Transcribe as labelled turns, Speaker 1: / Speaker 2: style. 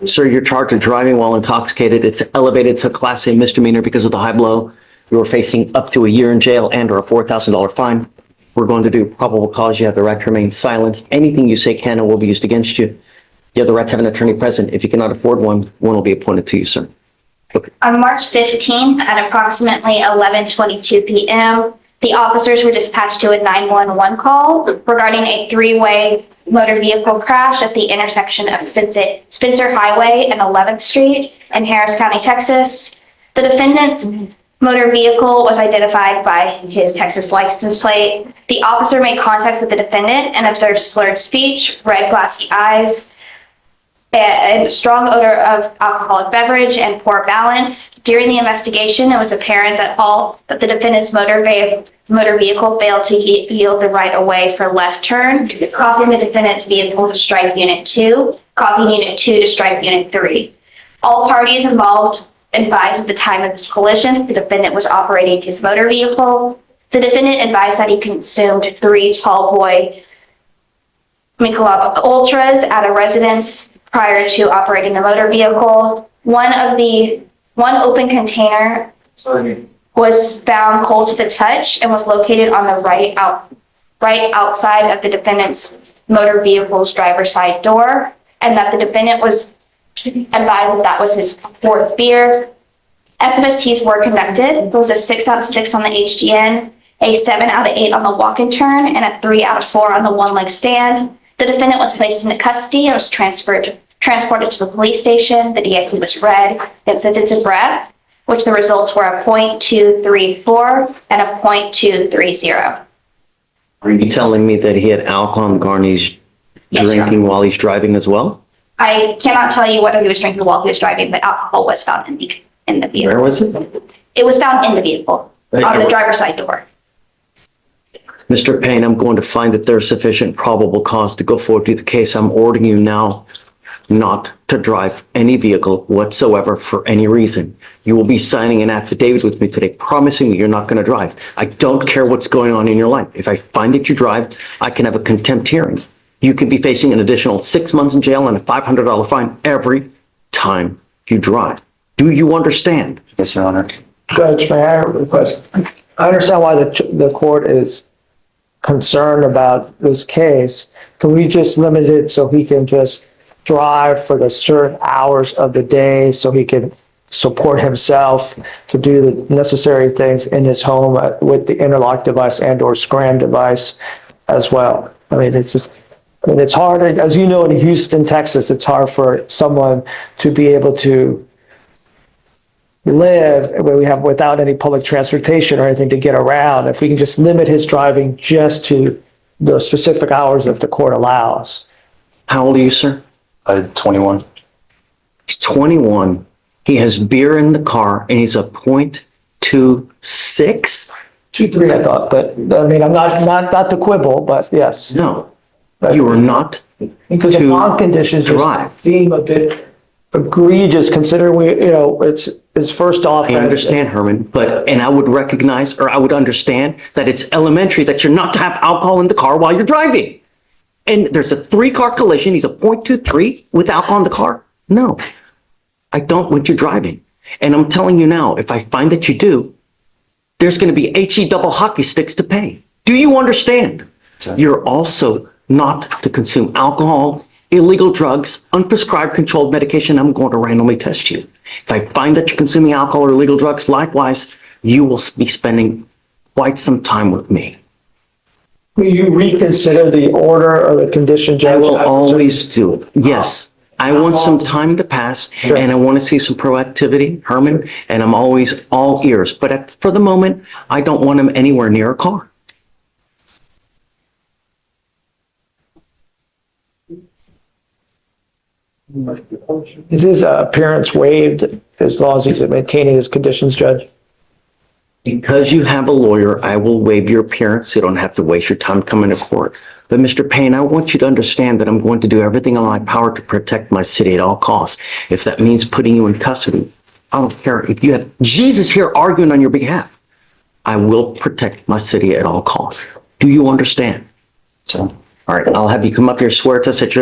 Speaker 1: Sir, you're charged with driving while intoxicated. It's elevated to Class A misdemeanor because of the high blow. You are facing up to a year in jail and or a $4,000 fine. We're going to do probable cause. You have the right to remain silent. Anything you say can and will be used against you. You have the right to have an attorney present. If you cannot afford one, one will be appointed to you, sir. Okay.
Speaker 2: On March 15th at approximately 11:22 p.m., the officers were dispatched to a 911 call regarding a three-way motor vehicle crash at the intersection of Spencer Highway and 11th Street in Harris County, Texas. The defendant's motor vehicle was identified by his Texas license plate. The officer made contact with the defendant and observed slurred speech, red glassy eyes, a strong odor of alcoholic beverage, and poor balance. During the investigation, it was apparent that the defendant's motor vehicle failed to yield the right of way for left turn, causing the defendant's vehicle to strike Unit 2, causing Unit 2 to strike Unit 3. All parties involved advised at the time of the collision the defendant was operating his motor vehicle. The defendant advised that he consumed 3 tall boy Michelob Ultras at a residence prior to operating the motor vehicle. One open container was found cold to the touch and was located on the right outside of the defendant's motor vehicle's driver's side door, and that the defendant was advised that was his 4th beer. SMSTs were conducted. It was a 6 out of 6 on the HGN, a 7 out of 8 on the walk and turn, and a 3 out of 4 on the one-leg stand. The defendant was placed into custody and was transported to the police station. The DIC was read and sentenced to breath, which the results were a .234 and a .230.
Speaker 1: Are you telling me that he had alcohol in the car and he's drinking while he's driving as well?
Speaker 2: I cannot tell you whether he was drinking while he was driving, but alcohol was found in the vehicle.
Speaker 1: Where was it?
Speaker 2: It was found in the vehicle, on the driver's side door.
Speaker 1: Mr. Payne, I'm going to find that there's sufficient probable cause to go forward with the case. I'm ordering you now not to drive any vehicle whatsoever for any reason. You will be signing an affidavit with me today promising me you're not going to drive. I don't care what's going on in your life. If I find that you drive, I can have a contempt hearing. You can be facing an additional 6 months in jail and a $500 fine every time you drive. Do you understand?
Speaker 3: Yes, Your Honor.
Speaker 4: Judge, may I request? I understand why the court is concerned about this case. Can we just limit it so he can just drive for the certain hours of the day so he can support himself to do the necessary things in his home with the interlock device and or scram device as well? I mean, it's hard, as you know, in Houston, Texas, it's hard for someone to be able to live where we have without any public transportation or anything to get around. If we can just limit his driving just to the specific hours that the court allows.
Speaker 1: How old are you, sir?
Speaker 3: 21.
Speaker 1: He's 21. He has beer in the car and he's a .26.
Speaker 4: 2.3, I thought, but I mean, I'm not to quibble, but yes.
Speaker 1: No, you are not
Speaker 4: Because the
Speaker 1: to
Speaker 4: bond conditions
Speaker 1: drive.
Speaker 4: just seem a bit egregious considering it's first off.
Speaker 1: I understand, Herman, and I would recognize, or I would understand that it's elementary that you're not to have alcohol in the car while you're driving. And there's a 3-car collision. He's a .23 with alcohol in the car. No, I don't want you driving. And I'm telling you now, if I find that you do, there's going to be HE double hockey sticks to pay. Do you understand?
Speaker 3: Sure.
Speaker 1: You're also not to consume alcohol, illegal drugs, unprescribed controlled medication. I'm going to randomly test you. If I find that you're consuming alcohol or illegal drugs, likewise, you will be spending quite some time with me.
Speaker 4: Will you reconsider the order or the condition, Judge?
Speaker 1: I will always do it. Yes. I want some time to pass and I want to see some proactivity, Herman, and I'm always all ears. But for the moment, I don't want him anywhere near a car.
Speaker 4: Is his appearance waived as long as he's maintaining his conditions, Judge?
Speaker 1: Because you have a lawyer, I will waive your appearance so you don't have to waste your time coming to court. But Mr. Payne, I want you to understand that I'm going to do everything in my power to protect my city at all costs. If that means putting you in custody, I don't care. If you have Jesus here arguing on your behalf, I will protect my city at all costs. Do you understand?
Speaker 3: So.
Speaker 1: All right, I'll have you come up here, swear to us that you're not